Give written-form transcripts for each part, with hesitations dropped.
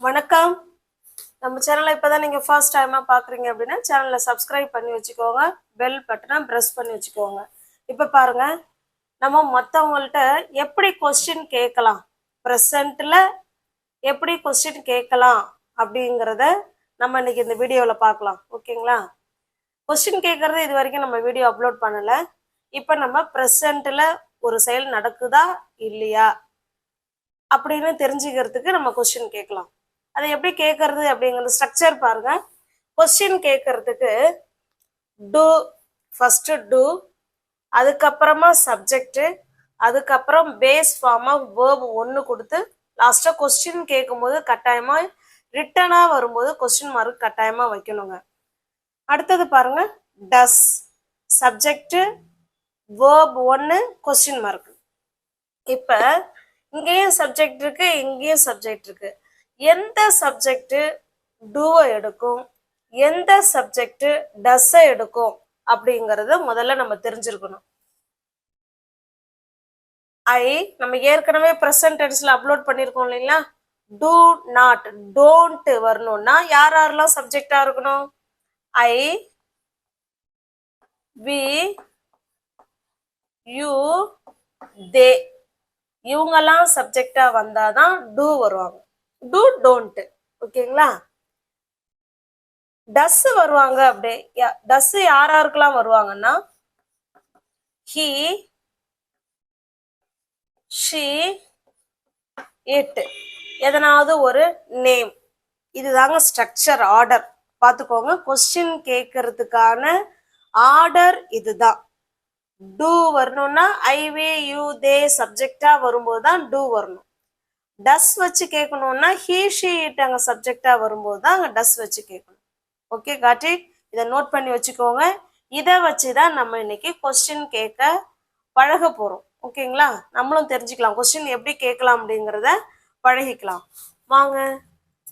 வணக்கம். நம்ம சேனலை இப்போதான் நீங்கள் ஃபர்ஸ்ட் டைமாக பார்க்குறீங்க அப்படின்னா சேனலை சப்ஸ்கிரைப் பண்ணி வச்சுக்கோங்க, பெல் பட்டனை ப்ரெஸ் பண்ணி வச்சுக்கோங்க. இப்போ பாருங்க, நம்ம மற்றவங்கள்ட்ட எப்படி கொஸ்டின் கேட்கலாம், ப்ரெசண்ட்டில் எப்படி கொஸ்டின் கேட்கலாம் அப்படிங்கிறத நம்ம இன்னைக்கு இந்த வீடியோவில் பார்க்கலாம். ஓகேங்களா? கொஸ்டின் கேட்கறது இது வரைக்கும் நம்ம வீடியோ அப்லோட் பண்ணலை. இப்போ நம்ம ப்ரெசண்ட்டில் ஒரு செயல் நடக்குதா இல்லையா அப்படின்னு தெரிஞ்சுக்கிறதுக்கு நம்ம கொஸ்டின் கேட்கலாம். அதை எப்படி கேட்கறது அப்படிங்கிறது ஸ்ட்ரக்சர் பாருங்க. கொஸ்டின் கேட்கறதுக்கு டூ, ஃபர்ஸ்ட் டூ, அதுக்கப்புறமா சப்ஜெக்ட், அதுக்கப்புறம் பேஸ் ஃபார்ம் ஆஃப் வேர்ப் ஒன்று கொடுத்து லாஸ்ட்டாக கொஸ்டின் கேட்கும்போது கட்டாயமாக ரிட்டனாக வரும்போது கொஸ்டின் மார்க் கட்டாயமாக வைக்கணுங்க. அடுத்தது பாருங்க, டஸ், சப்ஜெக்ட், வேர்ப் ஒன்று, கொஸ்டின் மார்க். இப்போ இங்கேயும் சப்ஜெக்ட் இருக்கு, இங்கேயும் சப்ஜெக்ட் இருக்கு. எந்த சப்ஜெக்ட் டூவை எடுக்கும், எந்த சப்ஜெக்ட் டஸ்ஸை எடுக்கும் அப்படிங்கறத முதல்ல நம்ம தெரிஞ்சிருக்கணும். நம்ம ஏற்கனவே ப்ரெசன்ட் டென்ஸ்ல அப்லோட் பண்ணிருக்கோம் இல்லைங்களா? டூ நாட், டோன்ட் வரணும்னா யார் யாரெல்லாம் சப்ஜெக்டா இருக்கணும்? ஐ, வி, யூ, தே, இவங்கெல்லாம் சப்ஜெக்டா வந்தாதான் டூ வருவாங்க. Do, don't. ஓகேங்களா? டஸ் வருவாங்க. அப்படியே டஸ் யாராருக்கெல்லாம் வருவாங்கன்னா ஹி, ஷி, இட், எதனாவது ஒரு நேம். இதுதாங்க ஸ்ட்ரக்சர், ஆர்டர். பார்த்துக்கோங்க, கொஸ்டின் கேட்கறதுக்கான ஆர்டர் இதுதான். டூ வரணும்னா ஐ, வே, யூ, தே சப்ஜெக்டா வரும்போது தான் டூ வரணும். டஸ் வச்சு கேட்கணும்னா ஹி, ஷி, இட் அங்க சப்ஜெக்டா வரும்போது தான் அங்க டஸ் வச்சு கேட்கணும். Okay, got it. இதை நோட் பண்ணி வச்சுக்கோங்க. இதை வச்சுதான் நம்ம இன்னைக்கு கொஸ்டின் கேட்க பழக போறோம். ஓகேங்களா? நம்மளும் தெரிஞ்சுக்கலாம் கொஸ்டின் எப்படி கேட்கலாம் அப்படிங்கிறத பழகிக்கலாம். வாங்க,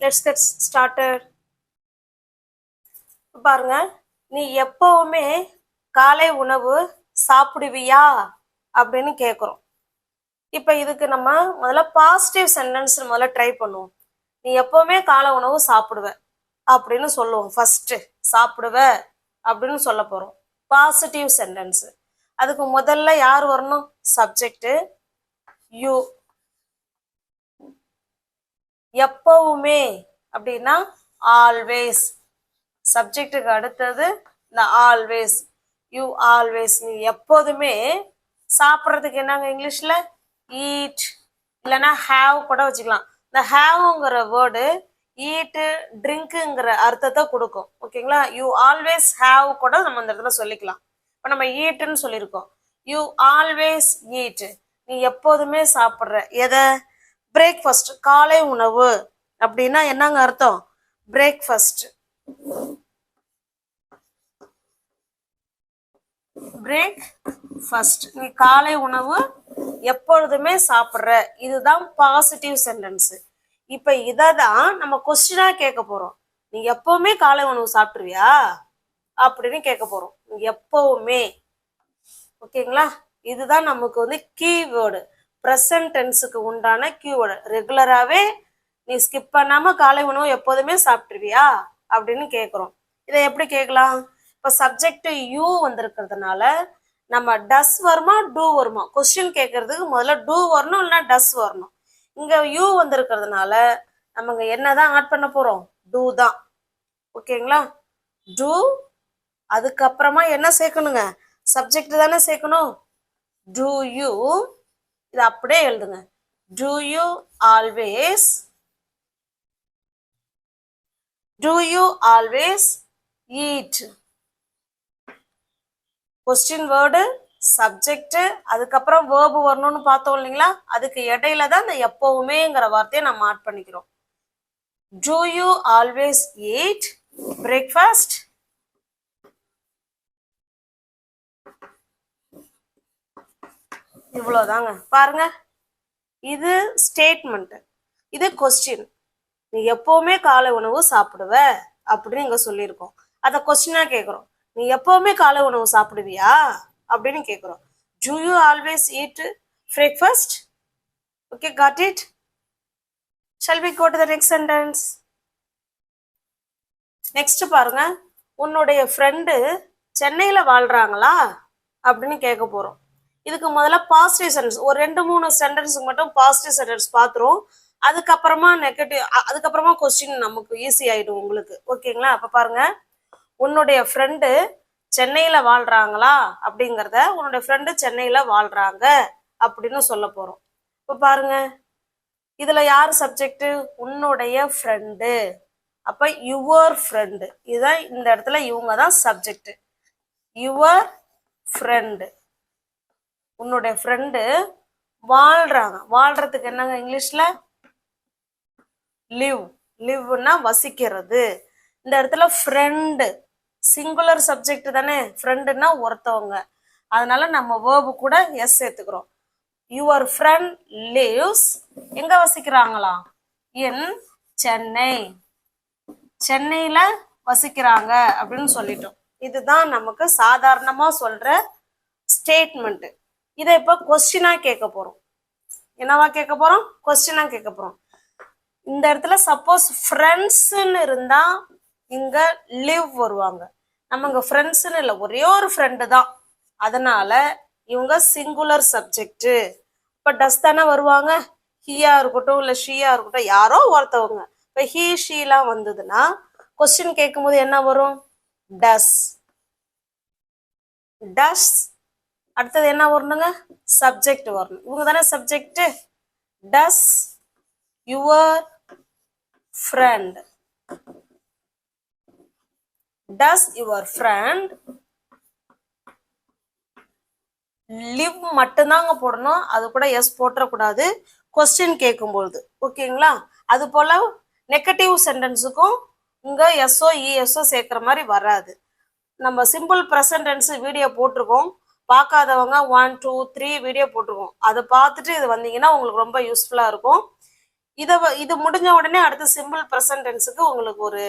லெட்ஸ் கெட் ஸ்டார்டட். பாருங்க, நீ எப்பவுமே காலை உணவு சாப்பிடுவியா அப்படின்னு கேட்குறோம். இப்போ இதுக்கு நம்ம முதல்ல பாசிட்டிவ் சென்டென்ஸ் முதல்ல ட்ரை பண்ணுவோம். நீ எப்பவுமே காலை உணவு சாப்பிடுவ அப்படின்னு சொல்லுவோம். ஃபர்ஸ்ட் சாப்பிடுவ அப்படின்னு சொல்ல போறோம். Positive sentence. அதுக்கு முதல்ல யார் வரணும்? Subject you. எப்பவுமே அப்படின்னா ஆல்வேஸ். சப்ஜெக்டுக்கு அடுத்தது இந்த ஆல்வேஸ். யூ ஆல்வேஸ், நீ எப்போதுமே. சாப்பிட்றதுக்கு என்னங்க இங்கிலீஷ்ல? ஈட், இல்லைன்னா ஹேவ் கூட வச்சுக்கலாம். இந்த ஹேவ்ங்கிற வேர்டு ஈட்டு, ட்ரிங்க்குங்கிற அர்த்தத்தை கொடுக்கும். ஓகேங்களா? யூ ஆல்வேஸ் ஹேவ் கூட நம்ம இந்த இடத்துல சொல்லிக்கலாம். இப்போ நம்ம ஈட்டுன்னு சொல்லியிருக்கோம். யூ ஆல்வேஸ் ஈட், நீ எப்போதுமே சாப்பிட்ற. எதை? பிரேக்ஃபாஸ்ட், காலை உணவு அப்படின்னா என்னங்க அர்த்தம்? பிரேக்ஃபாஸ்ட். பிரேக்ஃபாஸ்ட், நீ காலை உணவு எப்பொழுதுமே சாப்பிட்ற. இதுதான் பாசிட்டிவ் சென்டென்ஸ். இப்ப இததான் நம்ம கொஸ்டினா கேட்க போறோம். நீ எப்பவுமே காலை உணவு சாப்பிட்டுருவியா அப்படின்னு கேட்க போறோம். நீ எப்பவுமே. ஓகேங்களா? இதுதான் நமக்கு வந்து கீவேர்டு, ப்ரெசன்ட் டென்ஸுக்கு உண்டான கீவேர்டு. ரெகுலராகவே நீ ஸ்கிப் பண்ணாம காலை உணவு எப்போதுமே சாப்பிட்டுருவியா அப்படின்னு கேட்குறோம். இதை எப்படி கேட்கலாம்? இப்போ சப்ஜெக்ட் யூ வந்திருக்கிறதுனால நம்ம டஸ் வருமா டூ வருமா? கொஸ்டின் கேட்கறதுக்கு முதல்ல டூ வரணும், இல்லைன்னா டஸ் வரணும். இங்க யூ வந்திருக்கிறதுனால நம்ம இங்க என்னதான் ஆட் பண்ண போறோம்? டூ தான். ஓகேங்களா? டூ, அதுக்கப்புறமா என்ன சேர்க்கணுங்க? சப்ஜெக்ட் தானே சேர்க்கணும். டூ யூ, இது அப்படியே எழுதுங்க. Do you always, do you always eat. Question word, subject, அதுக்கப்புறம் வேர்பு வரணும்னு பார்த்தோம் இல்லைங்களா? அதுக்கு இடையில தான் இந்த எப்பவுமேங்கிற வார்த்தையை நம்ம ஆட் பண்ணிக்கிறோம். Do you always eat breakfast? இவ்வளவுதாங்க. பாருங்க, இது ஸ்டேட்மெண்ட், இது கொஸ்டின். நீ எப்பவுமே காலை உணவு சாப்பிடுவ அப்படின்னு இங்க சொல்லியிருக்கோம். அதை கொஸ்டினா கேட்கிறோம். நீ எப்பவுமே காலை உணவு சாப்பிடுவியா அப்படின்னு கேட்கிறோம். Do you always eat breakfast? Okay, got it? Shall we go to the next sentence? Next பாருங்க, உன்னுடைய ஃப்ரெண்டு சென்னையில வாழ்றாங்களா அப்படின்னு கேட்க போறோம். இதுக்கு முதல்ல பாசிட்டிவ் சென்டென்ஸ் ஒரு 2-3 சென்டென்ஸுக்கு மட்டும் பாசிட்டிவ் சென்டென்ஸ் பார்த்துரும். அதுக்கப்புறமா நெகட்டிவ், அதுக்கப்புறமா கொஸ்டின் நமக்கு ஈஸி ஆயிடும் உங்களுக்கு. ஓகேங்களா? அப்ப பாருங்க, உன்னுடைய ஃப்ரெண்டு சென்னையில வாழ்றாங்களா அப்படிங்கிறத உன்னுடைய ஃப்ரெண்டு சென்னையில வாழ்றாங்க அப்படின்னு சொல்ல போறோம். இப்ப பாருங்க, இதுல யாரு சப்ஜெக்ட்? உன்னுடைய ஃப்ரெண்டு. அப்ப யுவர் ஃப்ரெண்டு, இதுதான் இந்த இடத்துல இவங்க தான் சப்ஜெக்ட். யுவர் ஃப்ரெண்டு, உன்னுடைய ஃப்ரெண்டு வாழ்றாங்க. வாழ்றதுக்கு என்னங்க இங்கிலீஷ்ல? லிவ். லிவ்னா வசிக்கிறது. இந்த இடத்துல ஃப்ரெண்டு சிங்குலர் சப்ஜெக்ட் தானே, ஃப்ரெண்டுன்னா ஒருத்தவங்க, அதனால நம்ம வேர்பு கூட எஸ் சேர்த்துக்கிறோம். யுவர் ஃப்ரெண்ட் லிவ்ஸ், எங்க வசிக்கிறாங்களா? இன் சென்னை. சென்னையில வசிக்கிறாங்க அப்படின்னு சொல்லிட்டோம். இதுதான் நமக்கு சாதாரணமா சொல்ற ஸ்டேட்மெண்ட். இதை இப்ப கொஸ்டினா கேட்க போறோம். என்னவா கேட்க போறோம்? கொஸ்டினா கேட்க போறோம். இந்த இடத்துல சப்போஸ் ஃப்ரெண்ட்ஸ்ன்னு இருந்தா இங்க லிவ் வருவாங்க. நம்ம இங்க ஃப்ரெண்ட்ஸ்ன்னு இல்லை, ஒரே ஒரு ஃப்ரெண்டு தான், அதனால இவங்க சிங்குலர் சப்ஜெக்ட். இப்ப டஸ் தானே வருவாங்க. ஹியா இருக்கட்டும் இல்ல ஷியா இருக்கட்டும், யாரோ ஒருத்தவங்க. இப்ப ஹி ஷீலாம் வந்ததுன்னா கொஸ்டின் கேட்கும் போது என்ன வரும்? டஸ். டஸ் அடுத்தது என்ன வரணுங்க? சப்ஜெக்ட் வரணும். இவங்க தானே subject. Does your friend, does your friend live மட்டும்தாங்க போடணும். அது கூட எஸ் போட்டக்கூடாது கொஸ்டின் கேட்கும்பொழுது. ஓகேங்களா? அது போல நெகட்டிவ் சென்டென்ஸுக்கும் இங்க எஸ்ஓ இஎஸ்ஓ சேர்க்கிற மாதிரி வராது. நம்ம சிம்பிள் ப்ரெசன்ட் டென்ஸ் வீடியோ போட்டிருக்கோம், பார்க்காதவங்க 1, 2, 3 வீடியோ போட்டிருக்கோம். அதை பார்த்துட்டு இது வந்தீங்கன்னா உங்களுக்கு ரொம்ப யூஸ்ஃபுல்லா இருக்கும். இது முடிஞ்ச உடனே அடுத்த சிம்பிள் ப்ரெசன்ட் டென்ஸுக்கு உங்களுக்கு ஒரு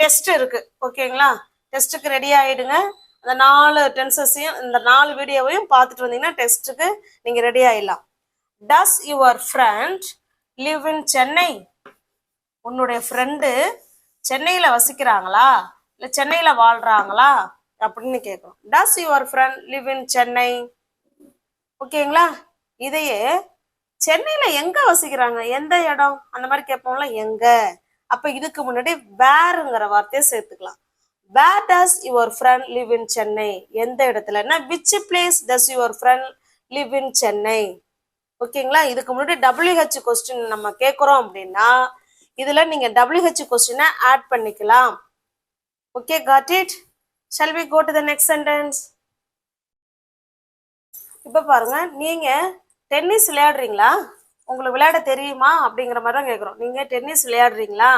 டெஸ்ட் இருக்கு. ஓகேங்களா? டெஸ்ட்டுக்கு ரெடி ஆயிடுங்க. அந்த 4 டென்சஸையும் இந்த 4 வீடியோவையும் பார்த்துட்டு வந்தீங்கன்னா டெஸ்ட்டுக்கு நீங்க ரெடி ஆயிடலாம். டஸ் your friend live in Chennai? உன்னுடைய ஃப்ரெண்டு சென்னையில வசிக்கிறாங்களா இல்ல சென்னையில வாழ்றாங்களா அப்படின்னு கேட்கும். டஸ் your friend live in Chennai? ஓகேங்களா? இதையே சென்னையில எங்க வசிக்கிறாங்க, எந்த இடம், அந்த மாதிரி கேட்போம்ல, எங்க. அப்ப இதுக்கு முன்னாடி வேர்ங்கிற வார்த்தையை சேர்த்துக்கலாம். Where does your friend live in Chennai? எந்த இடத்துலன்னா which place does your friend live in Chennai? ஓகேங்களா? இதுக்கு முன்னாடி WH கொஸ்டின் நம்ம கேட்குறோம் அப்படின்னா இதுல நீங்க WH கொஸ்டினை ஆட் பண்ணிக்கலாம். Okay, got it? Shall we go to the next sentence? இப்ப பாருங்க, நீங்க டென்னிஸ் விளையாடுறீங்களா, உங்களுக்கு விளையாட தெரியுமா அப்படிங்கிற மாதிரி தான் கேட்குறோம். நீங்க டென்னிஸ் விளையாடுறீங்களா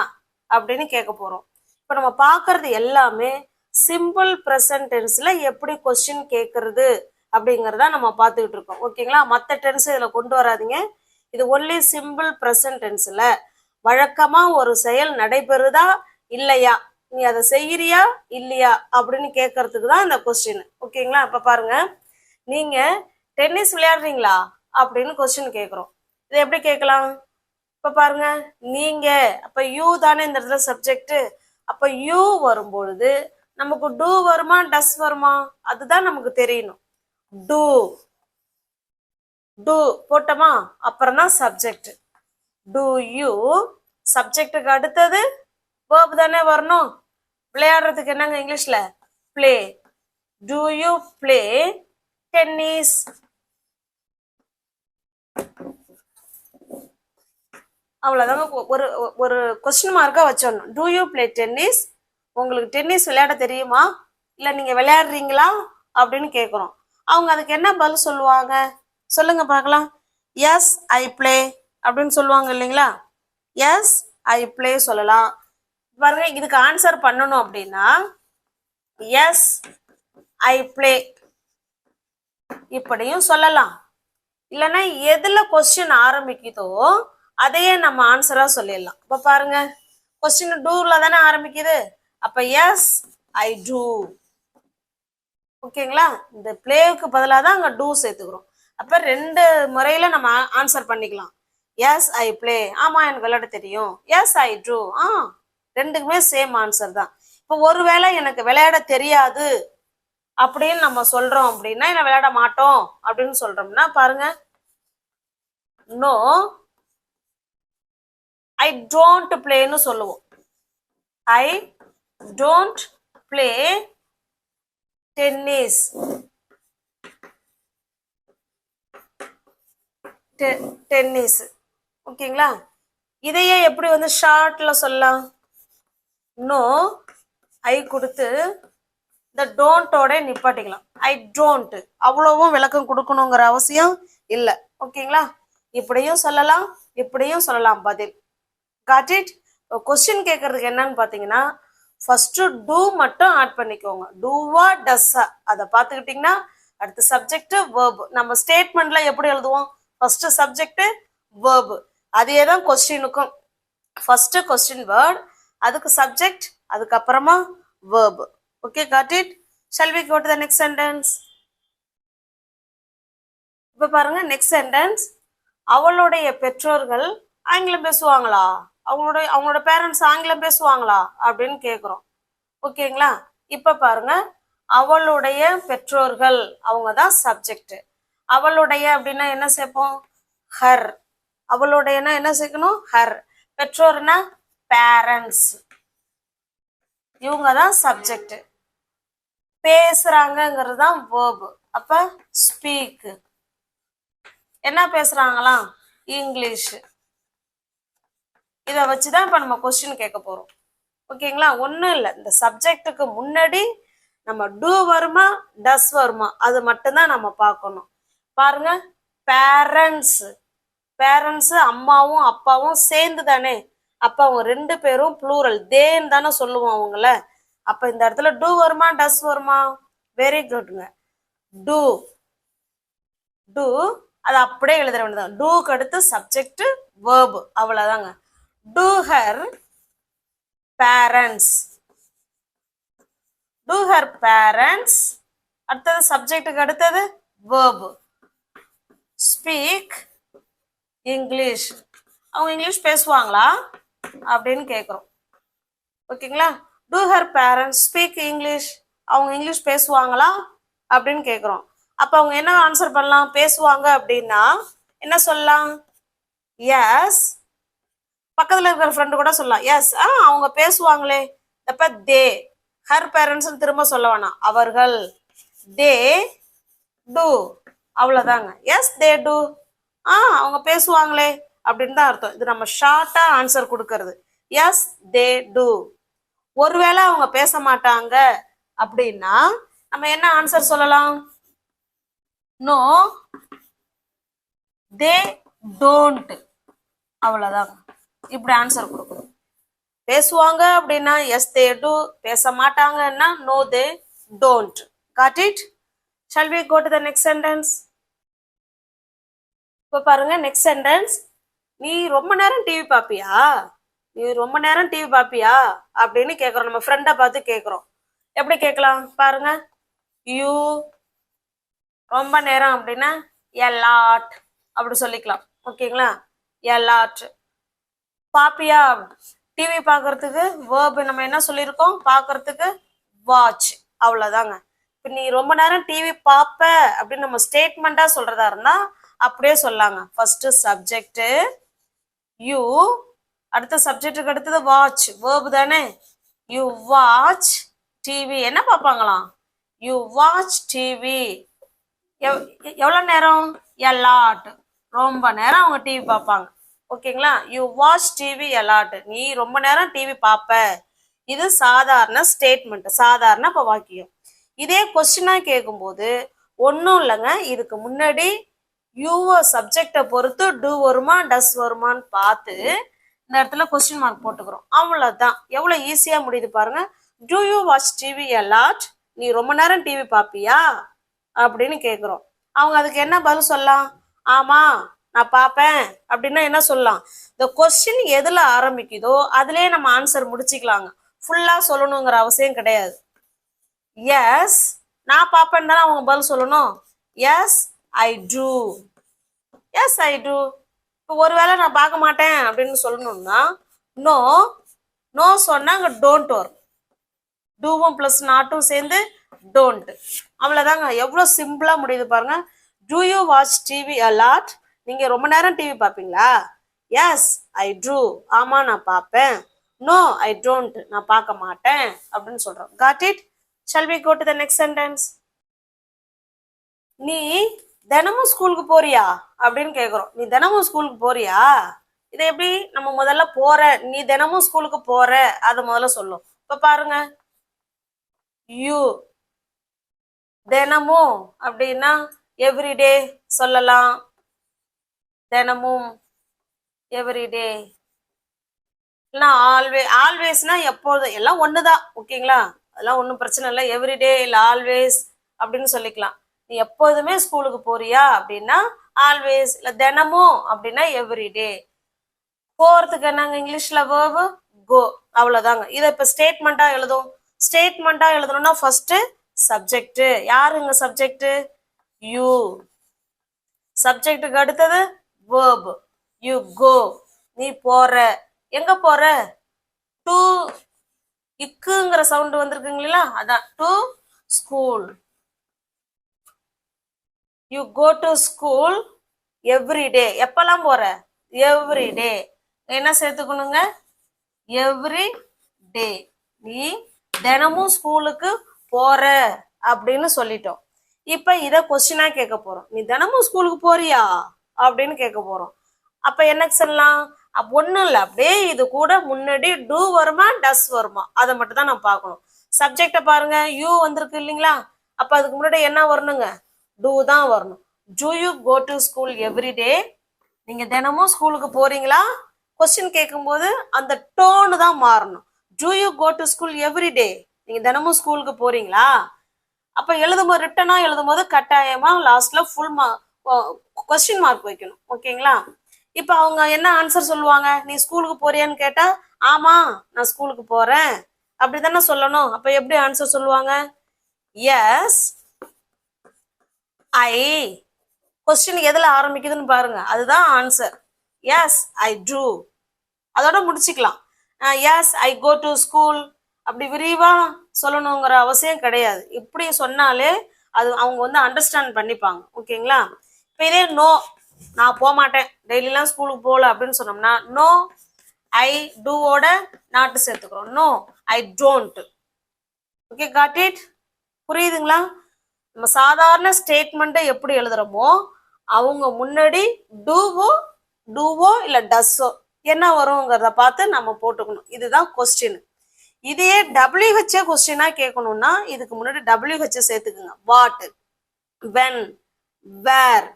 அப்படின்னு கேட்க போறோம். இப்போ நம்ம பார்க்கறது எல்லாமே சிம்பிள் ப்ரெசன்ட் டென்ஸ்ல எப்படி கொஸ்டின் கேட்கறது அப்படிங்கிறத நம்ம பார்த்துக்கிட்டு இருக்கோம். ஓகேங்களா? மற்ற டென்ஸ் இதில் கொண்டு வராதிங்க. இது ஒன்லி சிம்பிள் ப்ரெசன்ட் டென்ஸ்ல வழக்கமா ஒரு செயல் நடைபெறுதா இல்லையா, நீ அதை செய்யறியா இல்லையா அப்படின்னு கேட்கறதுக்கு தான் இந்த கொஸ்டின். ஓகேங்களா? அப்ப பாருங்க, நீங்க டென்னிஸ் விளையாடுறீங்களா அப்படின்னு கொஸ்டின் கேட்குறோம். இது எப்படி கேட்கலாம்? இப்ப பாருங்க, நீங்க, அப்ப யூ தானே இந்த இடத்துல சப்ஜெக்ட். அப்ப யூ வரும்பொழுது நமக்கு டூ வருமா டஸ் வருமா அதுதான் நமக்கு தெரியணும். டூ டூ போட்டோமா, அப்புறம் தான் சப்ஜெக்ட். டூ யூ, சப்ஜெக்டுக்கு அடுத்தது வேர்ப் தானே வரணும். விளையாடுறதுக்கு என்னங்க இங்கிலீஷ்ல? Play. Do you play tennis? அவ்வளவுதாங்க. ஒரு ஒரு கொஸ்டின் மார்க்கா வச்சிடணும். Do you play tennis? உங்களுக்கு டென்னிஸ் விளையாட தெரியுமா இல்ல நீங்க விளையாடுறீங்களா அப்படின்னு கேட்குறோம். அவங்க அதுக்கு என்ன பதில் சொல்லுவாங்க சொல்லுங்க பார்க்கலாம். எஸ் ஐ பிளே அப்படின்னு சொல்லுவாங்க இல்லைங்களா? எஸ் ஐ பிளே சொல்லலாம். பாருங்க, இதுக்கு ஆன்சர் பண்ணணும் அப்படின்னா எஸ் ஐ பிளே இப்படியும் சொல்லலாம். இல்லைன்னா எதுல கொஸ்டின் ஆரம்பிக்குதோ அதையே நம்ம ஆன்சரா சொல்லிடலாம். இப்ப பாருங்க, கொஸ்டின் டூல தானே ஆரம்பிக்குது. அப்ப எஸ் ஐ டூ. ஓகேங்களா? இந்த பிளேவுக்கு பதிலாக தான் அங்க டூ சேர்த்துக்கிறோம். அப்ப 2 முறையில நம்ம ஆன்சர் பண்ணிக்கலாம். எஸ் ஐ பிளே, ஆமா எனக்கு விளையாட தெரியும். எஸ் ஐ ட்ரூ, ரெண்டுக்குமே சேம் ஆன்சர் தான். இப்போ ஒருவேளை எனக்கு விளையாட தெரியாது அப்படின்னு நம்ம சொல்றோம் அப்படின்னா, என்ன விளையாட மாட்டோம் அப்படின்னு சொல்றோம்னா பாருங்க, நோ ஐ டோன்ட் பிளேன்னு சொல்லுவோம். I don't play tennis. Tennis, ஓகேங்களா? இதையே எப்படி வந்து ஷார்ட்ல சொல்லலாம்? நோ ஐ கொடுத்து இந்த டோன்ட்டோட நிப்பாட்டிக்கலாம். ஐ டோன்ட், அவ்வளவும் விளக்கம் கொடுக்கணுங்கிற அவசியம் இல்லை, ஓகேங்களா? இப்படியும் சொல்லலாம், இப்படியும் சொல்லலாம் பதில். Got it? கொஸ்டின் கேட்கறதுக்கு என்னன்னு பார்த்தீங்கன்னா, ஃபர்ஸ்ட் டூ மட்டும் ஆட் பண்ணிக்கோங்க. டூவா டஸ்ஸா அதை பார்த்துக்கிட்டிங்கன்னா அடுத்து சப்ஜெக்ட் வேர்பு. நம்ம ஸ்டேட்மெண்ட்ல எப்படி எழுதுவோம்? ஃபர்ஸ்ட் சப்ஜெக்ட் வேர்பு, அதே தான் கொஸ்டினுக்கும். ஃபர்ஸ்ட் கொஸ்டின் வேர்ட், அதுக்கு சப்ஜெக்ட், அதுக்கப்புறமா verb. Okay, got it? Shall we go to the next sentence? இப்போ பாருங்க, நெக்ஸ்ட் சென்டென்ஸ். அவளுடைய பெற்றோர்கள் ஆங்கிலம் பேசுவாங்களா? அவங்களோட பேரண்ட்ஸ் ஆங்கிலம் பேசுவாங்களா அப்படின்னு கேட்குறோம், ஓகேங்களா? இப்போ பாருங்க, அவளுடைய பெற்றோர்கள், அவங்க தான் சப்ஜெக்ட். அவளுடைய அப்படின்னா என்ன சேர்ப்போம்? ஹர். அவளுடையனா என்ன சேர்க்கணும்? ஹர். பெற்றோர்னா பேரண்ட்ஸ், இவங்க தான் சப்ஜெக்ட். பேசுறாங்கிறது தான் வேர்பு. அப்ப ஸ்பீக், என்ன பேசுறாங்களாம்? இங்கிலீஷ். இதை வச்சுதான் இப்ப நம்ம கொஸ்டின் கேட்க போறோம், ஓகேங்களா? ஒன்றும் இல்லை, இந்த சப்ஜெக்டுக்கு முன்னாடி நம்ம டூ வருமா டஸ் வருமா அது மட்டும்தான் நம்ம பார்க்கணும். பாருங்க, பேரண்ட்ஸ். பேரண்ட்ஸ் அம்மாவும் அப்பாவும் சேர்ந்து தானே, அப்ப அவங்க ரெண்டு பேரும் ப்ளூரல், தேன்னு தானே சொல்லுவோம் அவங்கள. அப்ப இந்த இடத்துல டூ வருமா டஸ் வருமா? வெரி குட்ங்க. டூ. டூ அது அப்படியே எழுத வேண்டியதான். டூக்கு அடுத்து சப்ஜெக்ட் வேர்பு, அவ்வளவுதாங்க. Do her parents. Do her parents, அடுத்தது சப்ஜெக்டுக்கு அடுத்தது வேர்பு. ஸ்பீக் இங்கிலீஷ், அவங்க இங்கிலீஷ் பேசுவாங்களா அப்படின்னு கேட்குறோம், ஓகேங்களா? Do her parents speak English, அவங்க இங்கிலீஷ் பேசுவாங்களா அப்படின்னு கேட்குறோம். அப்போ அவங்க என்ன ஆன்சர் பண்ணலாம்? பேசுவாங்க அப்படின்னா என்ன சொல்லலாம்? எஸ். பக்கத்தில் இருக்கிற ஃப்ரெண்டு கூட சொல்லலாம், எஸ் அவங்க பேசுவாங்களே. அப்ப தே, ஹர் பேரண்ட்ஸ் திரும்ப சொல்ல வேணாம், அவர்கள். தே டூ, அவ்வளோதாங்க. எஸ் தே டூ, அவங்க பேசுவாங்களே அப்படின்னு தான் அர்த்தம். இது நம்ம ஷார்ட்டா ஆன்சர் கொடுக்கறது. S they two. ஒருவேளை அவங்க பேச மாட்டாங்க அப்படின்னா நம்ம என்ன ஆன்சர் சொல்லலாம்? நோ தே டோன்ட், அவ்வளவுதாங்க. இப்படி ஆன்சர் கொடுக்கணும். பேசுவாங்க அப்படின்னா எஸ் தே டூ, பேச மாட்டாங்கன்னா no they don't. Got it? Shall we go to the next sentence? இப்போ பாருங்க, நெக்ஸ்ட் சென்டென்ஸ். நீ ரொம்ப நேரம் டிவி பாப்பியா? நீ ரொம்ப நேரம் டிவி பாப்பியா அப்படின்னு கேட்குறோம். நம்ம ஃப்ரெண்டை பார்த்து கேட்குறோம். எப்படி கேட்கலாம் பாருங்க, யூ ரொம்ப நேரம் அப்படின்னா எ லாட் அப்படி சொல்லிக்கலாம், ஓகேங்களா? A lot. பாப்பியா, டிவி பார்க்கறதுக்கு வேர்பு நம்ம என்ன சொல்லியிருக்கோம்? பார்க்கறதுக்கு வாட்ச், அவ்வளோதாங்க. இப்போ நீ ரொம்ப நேரம் டிவி பார்ப்ப அப்படின்னு நம்ம ஸ்டேட்மெண்ட்டா சொல்றதா இருந்தா அப்படியே சொல்லாங்க. ஃபர்ஸ்ட் சப்ஜெக்ட் யூ, அடுத்த சப்ஜெக்டுக்கு அடுத்தது வாட்ச், வேர்பு தானே. யூ வாட்ச் டிவி, என்ன பார்ப்பாங்களாம்? You watch TV. எவ்வளோ நேரம்? எ லாட், ரொம்ப நேரம் அவங்க டிவி பார்ப்பாங்க, ஓகேங்களா? You watch TV a lot, நீ ரொம்ப நேரம் டிவி பார்ப்ப. இது சாதாரண ஸ்டேட்மெண்ட், சாதாரண இப்போ வாக்கியம். இதே கொஸ்டினா கேட்கும்போது ஒன்றும் இல்லைங்க, இதுக்கு முன்னாடி யூஓ சப்ஜெக்டை பொறுத்து டூ வருமா டஸ் வருமான்னு பார்த்து இந்த இடத்துல கொஸ்டின் மார்க் போட்டுக்கிறோம், அவ்வளோதான். எவ்வளோ ஈஸியாக முடியுது பாருங்க. Do you watch TV a lot, நீ ரொம்ப நேரம் டிவி பார்ப்பியா அப்படின்னு கேட்குறோம். அவங்க அதுக்கு என்ன பதில் சொல்லலாம்? ஆமா நான் பார்ப்பேன் அப்படின்னா என்ன சொல்லலாம்? இந்த கொஸ்டின் எதுல ஆரம்பிக்குதோ அதுலயே நம்ம ஆன்சர் முடிச்சுக்கலாங்க, ஃபுல்லா சொல்லணுங்கிற அவசியம் கிடையாது. எஸ் நான் பார்ப்பேன்னு தானே அவங்க பதில் சொல்லணும். Yes I two, S I two. இப்போ ஒருவேளை நான் பார்க்க மாட்டேன் அப்படின்னு சொல்லணும்னா நோ நோ சொன்னா அங்கே டோன்ட் வரும். டூவும் ப்ளஸ் நாட்டும் சேர்ந்து டோன்ட். அவ்வளோதாங்க. எவ்வளோ சிம்பிளாக முடியுது பாருங்க. Do you watch TV a lot? நீங்கள் ரொம்ப நேரம் டிவி பார்ப்பீங்களா? Yes I do. ஆமாம் நான் பார்ப்பேன். No I don't. நான் பார்க்க மாட்டேன் அப்படின்னு சொல்கிறோம். Got it? Shall we go to the next sentence. நீ தினமும் ஸ்கூலுக்கு போறியா அப்படின்னு கேட்குறோம். நீ தினமும் ஸ்கூலுக்கு போறியா? இதை எப்படி நம்ம முதல்ல போற, நீ தினமும் ஸ்கூலுக்கு போற அதை முதல்ல சொல்லும். இப்போ பாருங்க, யூ தினமும் அப்படின்னா எவ்ரிடே சொல்லலாம். தினமும் எவ்ரிடே இல்லைன்னா ஆல்வேஸ்னா எப்போதும், எல்லாம் ஒண்ணுதான். ஓகேங்களா? அதெல்லாம் ஒன்றும் பிரச்சனை இல்லை. எவ்ரிடே இல்லை ஆல்வேஸ் அப்படின்னு சொல்லிக்கலாம். நீ எப்போதுமே ஸ்கூலுக்கு போறியா அப்படின்னா ஆல்வேஸ், இல்லை தினமும் அப்படின்னா எவ்ரிடே. போறதுக்கு என்னங்க இங்கிலீஷ்ல வேர்பு கோ. அவ்வளவுதாங்க. இதை இப்ப ஸ்டேட்மெண்டா எழுதும். ஸ்டேட்மெண்டா எழுதணும்னா ஃபர்ஸ்ட் சப்ஜெக்ட். யாருங்க சப்ஜெக்ட்? யூ. சப்ஜெக்டுக்கு அடுத்தது வேர்ப். You go. நீ போற. எங்க போற? டு. இக்குங்கிற சவுண்ட் வந்திருக்குங்களா? அதான் to school. You go to school every day. எப்பெல்லாம் போற? Every day. என்ன சேர்த்துக்கணுங்க? Every day. நீ தினமும் ஸ்கூலுக்கு போற அப்படின்னு சொல்லிட்டோம். இப்ப இத கொஸ்டினா கேட்க போறோம். நீ தினமும் ஸ்கூலுக்கு போறியா அப்படின்னு கேட்க போறோம். அப்ப என்ன சொல்லலாம்? ஒண்ணும் இல்லை, அப்படியே இது கூட முன்னாடி டூ வருமா டஸ் வருமா அதை மட்டும் தான் நான் பார்க்கணும். சப்ஜெக்ட பாருங்க, யூ வந்திருக்கு இல்லைங்களா? அப்ப அதுக்கு முன்னாடி என்ன வரணுங்க? டூ தான் வரணும். Do you go to school every day? நீங்க தினமும் ஸ்கூலுக்கு போறீங்களா? கொஸ்டின் கேட்கும்போது அந்த டோனு தான் மாறணும். Do you go to school every day? நீங்க தினமும் ஸ்கூலுக்கு போறீங்களா? அப்ப எழுதும்போது ரிட்டனா எழுதும்போது கட்டாயமா லாஸ்ட்ல ஃபுல் கொஸ்டின் மார்க் வைக்கணும். ஓகேங்களா? இப்ப அவங்க என்ன ஆன்சர் சொல்லுவாங்க? நீ ஸ்கூலுக்கு போறியான்னு கேட்டா ஆமா நான் ஸ்கூலுக்கு போறேன் அப்படித்தானே சொல்லணும். அப்ப எப்படி ஆன்சர் சொல்லுவாங்க? எஸ் ஐ. கொஸ்டின் எதுல ஆரம்பிக்குதுன்னு பாருங்க, அதுதான் ஆன்சர். S I do. அதோட முடிச்சுக்கலாம். Yes I go to school அப்படி விரிவா சொல்லணுங்கிற அவசியம் கிடையாது. இப்படி சொன்னாலே அது அவங்க வந்து அண்டர்ஸ்டாண்ட் பண்ணிப்பாங்க. ஓகேங்களா? இப்போ இதே நோ, நான் போக மாட்டேன், டெய்லிலாம் ஸ்கூலுக்கு போகல அப்படின்னு சொன்னோம்னா நோ ஐ டூவோட நாட்டு சேர்த்துக்கிறோம். No I don't. Okay, got it? புரியுதுங்களா? நம்ம சாதாரண ஸ்டேட்மெண்ட்டை எப்படி எழுதுறோமோ அவங்க முன்னாடி டூவோ இல்ல டஸ்ஸோ என்ன வருங்கிறத பார்த்து நம்ம போட்டுக்கணும். இதுதான் கொஸ்டின். இதே WH கொஸ்டினா கேட்கணும்னா இதுக்கு முன்னாடி WH சேர்த்துக்குங்க. வாட், வென், வேர்,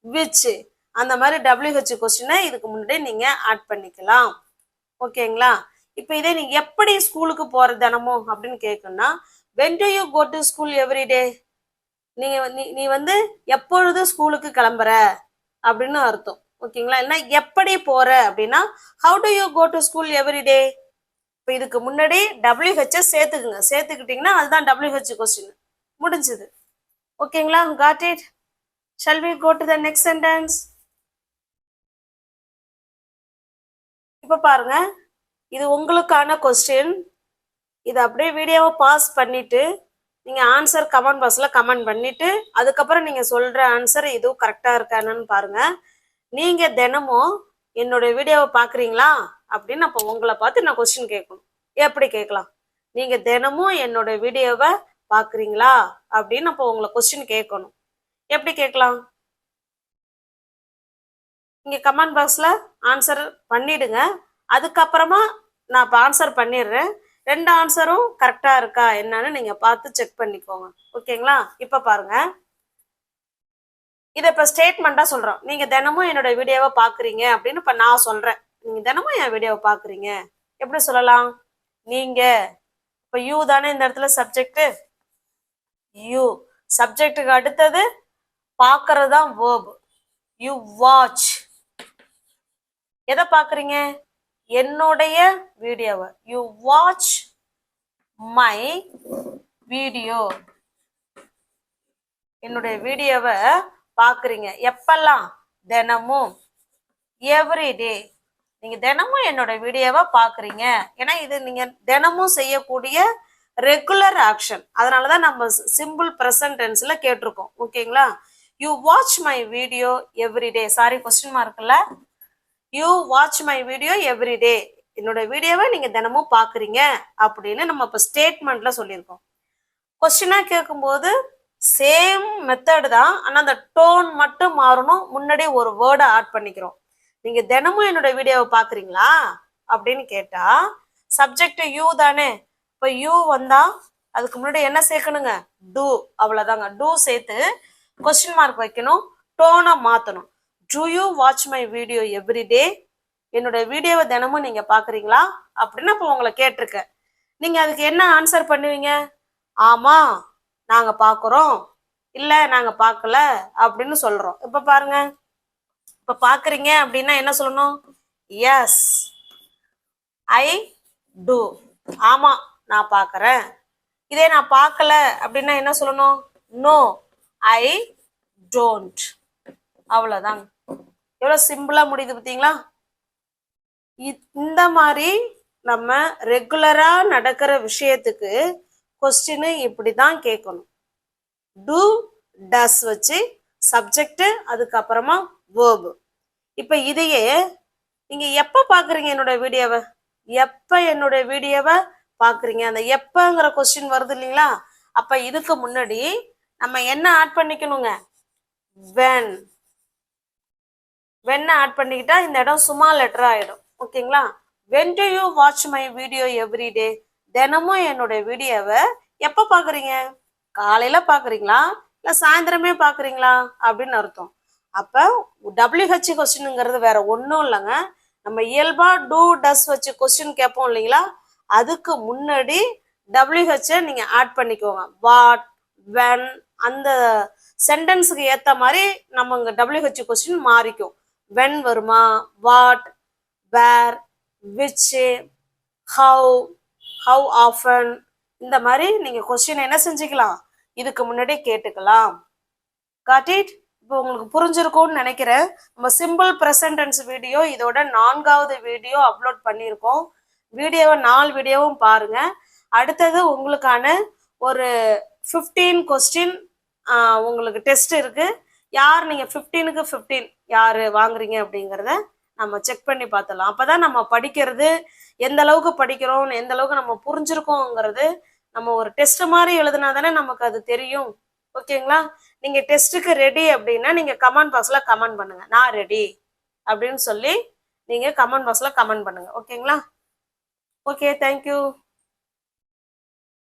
விச் அந்த மாதிரி WH கொஸ்டினை இதுக்கு முன்னாடி நீங்க ஆட் பண்ணிக்கலாம். ஓகேங்களா? இப்போ இதே நீங்க எப்படி ஸ்கூலுக்கு போற தினமும் அப்படின்னு கேட்கணும்னா when do you go to school every day? நீ வந்து எப்பொழுது ஸ்கூலுக்கு கிளம்புற அப்படின்னு அர்த்தம். ஓகேங்களா? இல்லைன்னா எப்படி போற அப்படின்னா how do you go to school every day? இப்போ இதுக்கு முன்னாடி WH சேர்த்துக்குங்க. சேர்த்துக்கிட்டீங்கன்னா அதுதான் WH கொஸ்டின். முடிஞ்சது. ஓகேங்களா? Got it? shall we go to the next sentence? இப்போ பாருங்க, இது உங்களுக்கான கொஸ்டின். இது அப்படியே வீடியோவை பாஸ் பண்ணிட்டு நீங்க ஆன்சர் கமெண்ட் பாக்ஸ்ல கமெண்ட் பண்ணிட்டு அதுக்கப்புறம் நீங்க சொல்ற ஆன்சர் இதுவும் கரெக்டா இருக்கான்னு பாருங்க. நீங்க தினமும் என்னோட வீடியோவை பாக்குறீங்களா அப்படின்னு அப்போ உங்களை பார்த்து நான் கொஸ்டின் கேட்கணும். எப்படி கேட்கலாம்? நீங்க தினமும் என்னோட வீடியோவை பாக்குறீங்களா அப்படின்னு அப்போ உங்களை கொஸ்டின் கேட்கணும். எப்படி கேட்கலாம்? நீங்க கமெண்ட் பாக்ஸ்ல ஆன்சர் பண்ணிடுங்க. அதுக்கப்புறமா நான் இப்போ ஆன்சர் பண்ணிடுறேன். ரெண்டு ஆன்சரும் கரெக்டா இருக்கா என்னன்னு நீங்க பார்த்து செக் பண்ணிக்கோங்க. ஓகேங்களா? இப்ப பாருங்க, இதை இப்ப ஸ்டேட்மெண்டா சொல்றோம். நீங்க தினமும் என்னோட வீடியோவை பாக்குறீங்க அப்படின்னு இப்ப நான் சொல்றேன். நீங்க தினமும் என் வீடியோவை பாக்குறீங்க எப்படி சொல்லலாம்? நீங்க. இப்ப யூ தானே இந்த இடத்துல சப்ஜெக்ட். யூ சப்ஜெக்டுக்கு அடுத்தது பாக்குறது தான் வேர்ப். You watch. எதை பாக்குறீங்க? என்னுடைய வீடியோவை. You watch my video. என்னுடைய வீடியோவை பாக்குறீங்க எப்பெல்லாம்? தினமும். எவ்ரிடே. நீங்க தினமும் என்னோட வீடியோவை பாக்குறீங்க. ஏன்னா இது நீங்க தினமும் செய்யக்கூடிய ரெகுலர் ஆக்ஷன். அதனாலதான் நம்ம சிம்பிள் பிரசன்ட் டென்ஸ்ல கேட்டிருக்கோம். ஓகேங்களா? You watch my video every day. Sorry, question மார்க்ல. You watch my video every day. என்னோட வீடியோவை நீங்க தினமும் பாக்குறீங்க அப்படின்னு நம்ம இப்ப ஸ்டேட்மெண்ட்ல சொல்லியிருக்கோம். கொஸ்டினா கேட்கும்போது சேம் மெத்தட் தான், ஆனா அந்த டோன் மட்டும் மாறணும். முன்னாடி ஒரு வேர்டை ஆட் பண்ணிக்கிறோம். நீங்க தினமும் என்னோட வீடியோவை பாக்குறீங்களா அப்படின்னு கேட்டா சப்ஜெக்ட் யூ தானே. இப்ப யூ வந்தா அதுக்கு முன்னாடி என்ன சேர்க்கணுங்க? டூ. அவ்வளவுதாங்க. டூ சேர்த்து கொஸ்டின் மார்க் வைக்கணும். டோனை மாத்தணும். To you watch my video every day. என்னோட வீடியோவை தினமும் நீங்க பாக்குறீங்களா அப்படின்னு இப்ப உங்களை கேட்டிருக்கேன். நீங்க அதுக்கு என்ன ஆன்சர் பண்ணுவீங்க? ஆமா நாங்க பாக்குறோம், இல்ல நாங்க பாக்கல அப்படின்னு சொல்றோம். இப்ப பாருங்க, இப்ப பாக்குறீங்க அப்படின்னா என்ன சொல்லணும்? Yes I do. ஆமா நான் பாக்குறேன். இதே நான் பார்க்கல அப்படின்னா என்ன சொல்லணும்? No I don't. அவ்வளவுதாங்க. எவ்வளவு சிம்பிளா முடியுது பார்த்தீங்களா? இந்த மாதிரி நம்ம ரெகுலரா நடக்கிற விஷயத்துக்கு கொஸ்டின் இப்படிதான் கேட்கணும். டூ டஸ் வச்சு சப்ஜெக்ட், அதுக்கப்புறமா வேர்பு. இப்ப இதையே நீங்க எப்ப பாக்குறீங்க என்னோட வீடியோவை? எப்ப என்னோட வீடியோவை பாக்குறீங்க? அந்த எப்பங்கிற கொஸ்டின் வருது இல்லைங்களா? அப்ப இதுக்கு முன்னாடி நம்ம என்ன ஆட் பண்ணிக்கணுங்க? when. when ஆட் பண்ணிக்கிட்டா இந்த இடம் சும்மா லெட்டர் ஆயிடும். ஓகேங்களா? when do you watch my video every day? தினமும் என்னோட வீடியோவை எப்ப பாக்குறீங்க? காலையில பாக்குறீங்களா இல்ல சாயந்தரமே பாக்குறீங்களா அப்படின்னு அர்த்தம். அப்ப WH கொஸ்டின்ங்கிறது வேற ஒன்றும் இல்லைங்க. நம்ம இயல்பா டூ டஸ் வச்சு கொஸ்டின் கேட்போம் இல்லைங்களா? அதுக்கு முன்னாடி WH நீங்க ஆட் பண்ணிக்கோங்க. வாட், வென், அந்த சென்டென்ஸுக்கு ஏத்த மாதிரி நம்ம இங்க WH கொஸ்டின் மாறிக்கும். வென் வருமா, what, where, which, how, how often, இந்த மாதிரி நீங்க கொஸ்டின் என்ன செஞ்சுக்கலாம்? இதுக்கு முன்னாடி கேட்டுக்கலாம். Got it? இப்போ உங்களுக்கு புரிஞ்சிருக்கும்னு நினைக்கிறேன். நம்ம சிம்பிள் ப்ரெசன்ட் டென்ஸ் வீடியோ இதோட 4வது வீடியோ அப்லோட் பண்ணியிருக்கோம். வீடியோவை 4 வீடியோவும் பாருங்க. அடுத்தது உங்களுக்கான ஒரு 15 கொஸ்டின் உங்களுக்கு டெஸ்ட் இருக்கு. யார் நீங்க 15க்கு 15 யாரு வாங்குறீங்க அப்படிங்கிறத நம்ம செக் பண்ணி பார்த்துடலாம். அப்பதான் நம்ம படிக்கிறது எந்த அளவுக்கு படிக்கிறோம், எந்த அளவுக்கு நம்ம புரிஞ்சிருக்கோங்கிறது நம்ம ஒரு டெஸ்ட் மாதிரி எழுதுனா தானே நமக்கு அது தெரியும். ஓகேங்களா? நீங்க டெஸ்ட்டுக்கு ரெடி அப்படின்னா நீங்க கமெண்ட் பாக்ஸ்ல கமெண்ட் பண்ணுங்க, நான் ரெடி அப்படின்னு சொல்லி நீங்க கமெண்ட் பாக்ஸ்ல கமெண்ட் பண்ணுங்க. ஓகேங்களா? Okay, thank you.